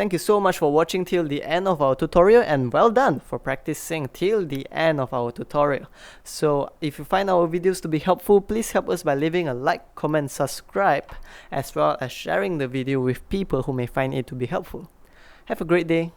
Thank you so much for watching till the end of our tutorial, and well done for practicing till the end of our tutorial. So if you find our videos to be helpful, please help us by leaving a like, comment, subscribe, as well as sharing the video with people who may find it to be helpful. Have a great day.